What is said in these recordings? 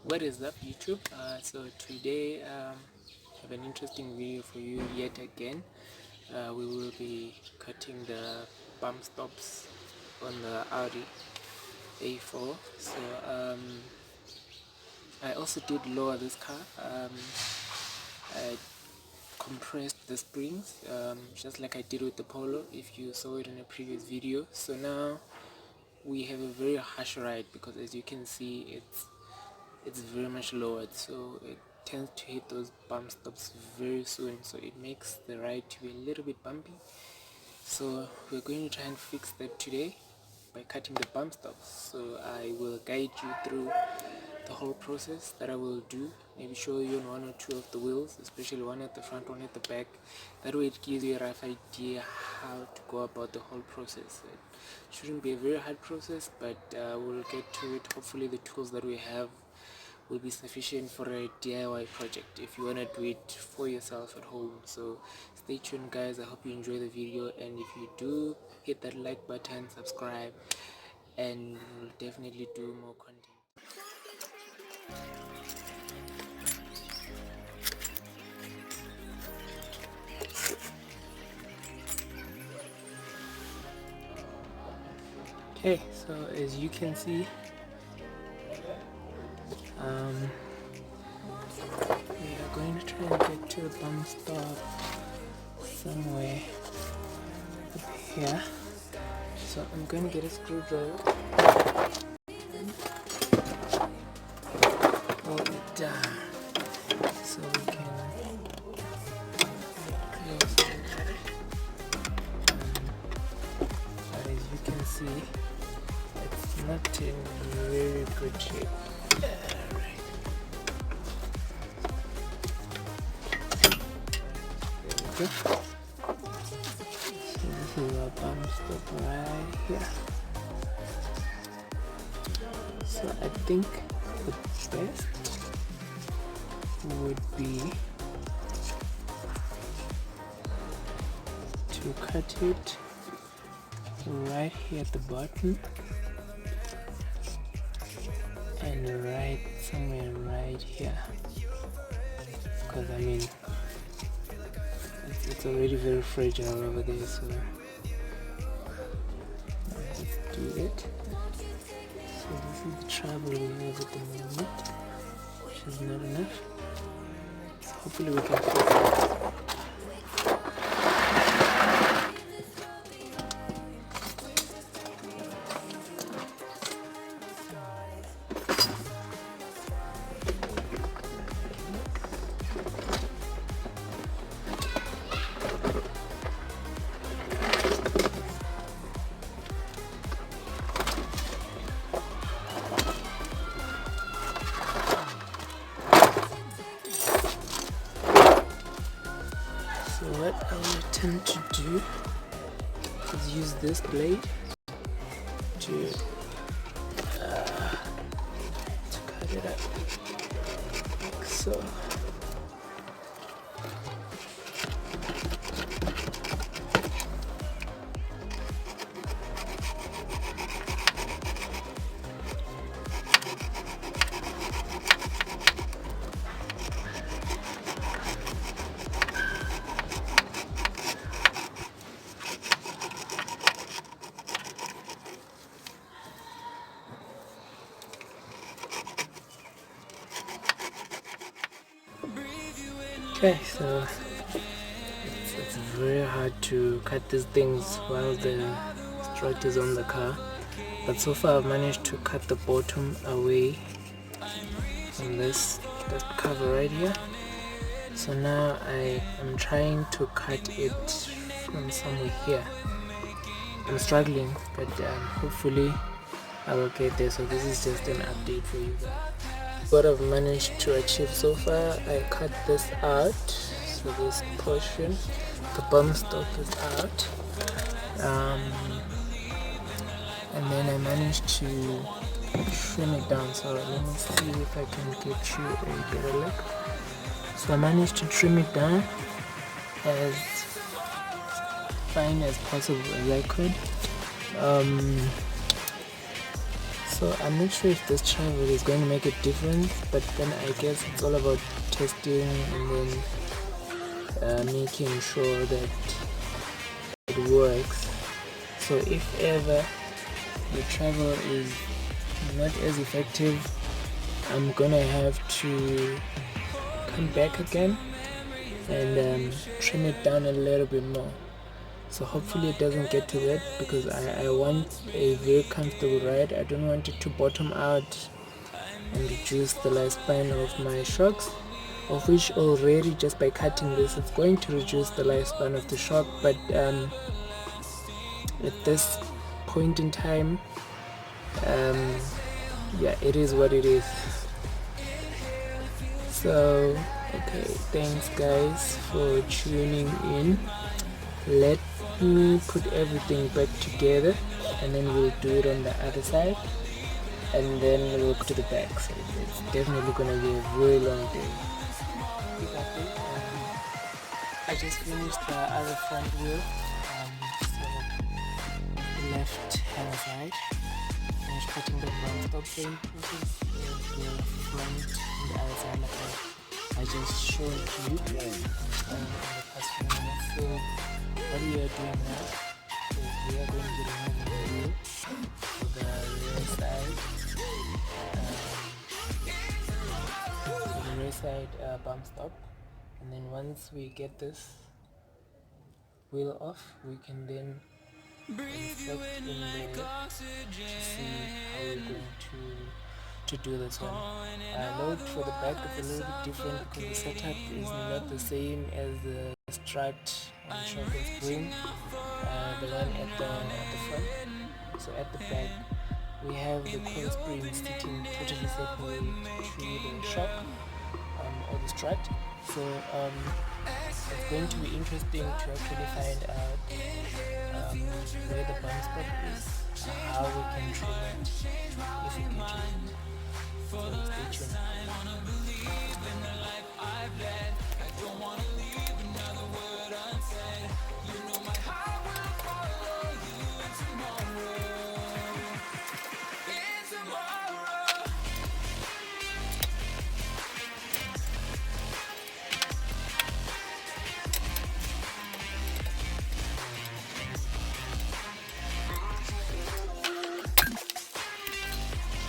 What is up, YouTube? So today I have an interesting video for you yet again. We will be cutting the bump stops on the Audi A4. So I also did lower this car. I compressed the springs just like I did with the Polo, if you saw it in a previous video. So now we have a very harsh ride because, as you can see, it's very much lowered, so it tends to hit those bump stops very soon, so it makes the ride to be a little bit bumpy. So we're going to try and fix that today by cutting the bump stops. So I will guide you through the whole process that I will do, maybe show you on one or two of the wheels, especially one at the front, one at the back. That way it gives you a rough idea how to go about the whole process. It shouldn't be a very hard process, but we'll get to it. Hopefully the tools that we have will be sufficient for a DIY project if you want to do it for yourself at home. So stay tuned, guys. I hope you enjoy the video, and if you do, hit that like button, subscribe, and we'll definitely do more content. Okay, so as you can see, we are going to try and get to the bump stop somewhere up here. So I'm going to get a screwdriver, hold it down so we can close it. But as you can see, it's not in very good shape. So this is our bump stop right here. So I think the best would be to cut it right here at the bottom and right somewhere right here, because I mean it's already very fragile over there, so let's do it. So this is the trouble we have at the moment, which is not enough. So hopefully we can fix it. What I will attempt to do is use this blade to cut it up like so. Okay, so it's very hard to cut these things while the strut is on the car, but so far I've managed to cut the bottom away from this cover right here. So now I am trying to cut it from somewhere here. I'm struggling, but hopefully I will get there. So this is just an update for you guys. What I've managed to achieve so far, I cut this out, so this portion, the bump stop is out, and then I managed to trim it down. So let me see if I can get you a better look. So I managed to trim it down as fine as possible as I could. So I'm not sure if this travel is going to make a difference, but then I guess it's all about testing and then making sure that it works. So if ever the travel is not as effective, I'm gonna have to come back again and trim it down a little bit more. So hopefully it doesn't get to that, because I want a very comfortable ride. I don't want it to bottom out and reduce the lifespan of my shocks, of which already just by cutting this it's going to reduce the lifespan of the shock, but at this point in time, yeah, it is what it is. So okay, thanks guys for tuning in. Let me put everything back together and then we'll do it on the other side, and then we'll go to the back. So it's definitely gonna be a very long day. I just finished the other front wheel, so the left hand side. Finished putting the front stop, same process with the front and the other side, like I just showed you in the past few minutes. So what we are doing now is we are going to remove the wheel for the rear side, for the rear side bump stop, and then once we get this wheel off, we can then inspect in there to see how we're going to do this one. Note for the back it's a little bit different because the setup is not the same as the strut and shock and spring, the one at the front. So at the back we have the coil spring sitting totally separate to the shock or the strut. So it's going to be interesting to actually find out where the bump spot is, how we can trim it, if we can trim it. So stay tuned.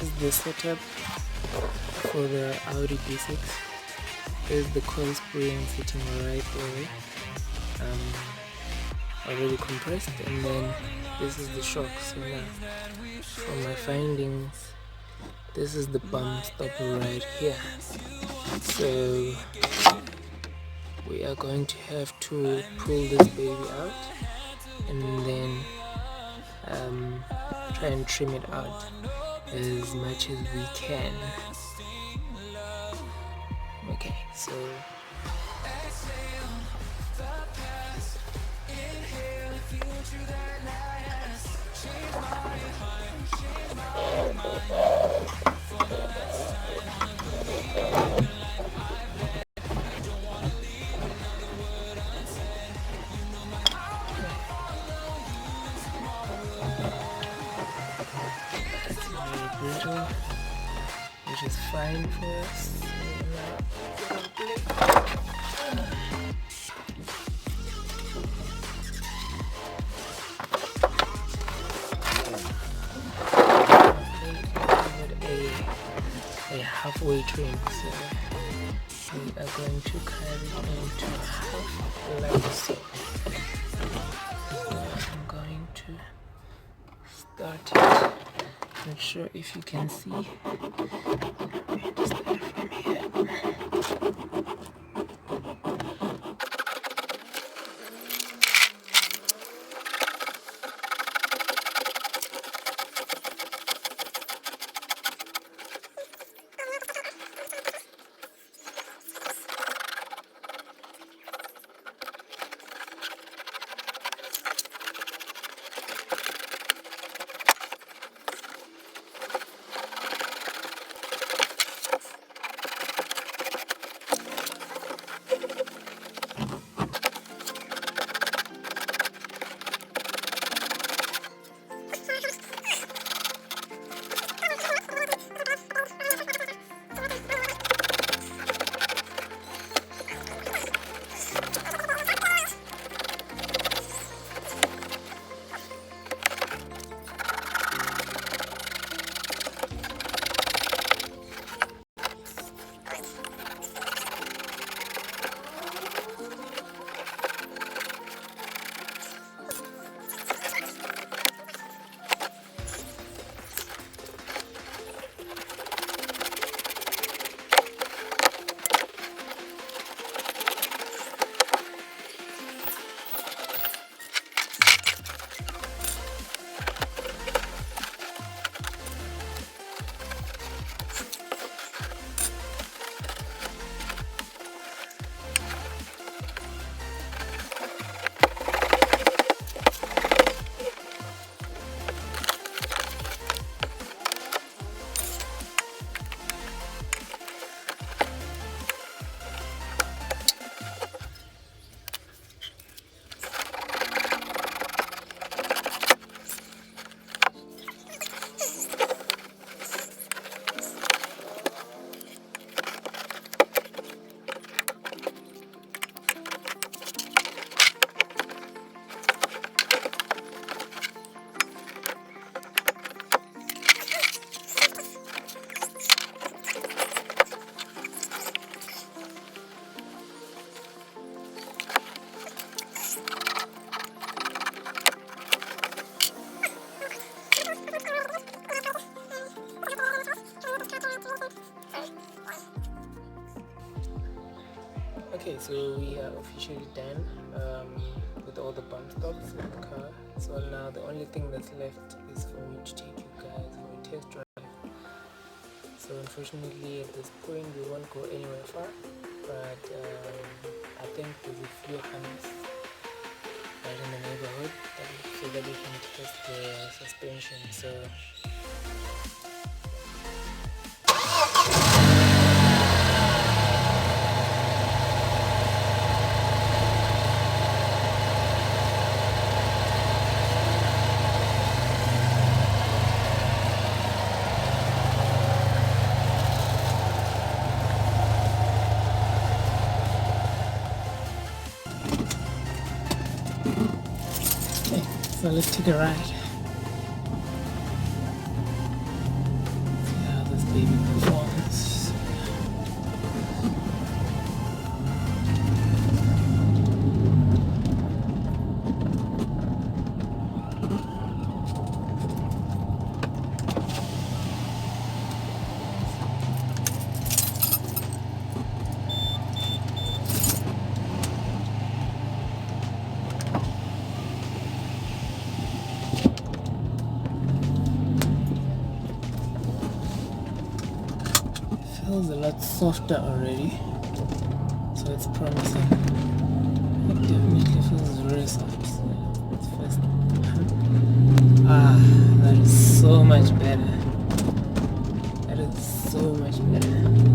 This is the setup for the Audi D6. There's the coil spring sitting right there, already compressed, and then this is the shock. So now, from my findings, this is the bump stop right here. So we are going to have to pull this baby out and then try and trim it out as much as we can. Okay, so which is fine for us. A halfway trim, so we are going to cut it into half like so. So I'm going to start it. Not sure if you can see. I'm going to start from here. Okay, so we are officially done with all the bump stops in the car. So now the only thing that's left is for me to take you guys for a test drive. So unfortunately at this point we won't go anywhere far, but I think there's a few humps right in the neighborhood so that we can test the suspension. So so let's take a ride. See how this baby performs. Feels a lot softer already, so it's promising. It definitely feels very soft. So let's first. That is so much better. That is so much better.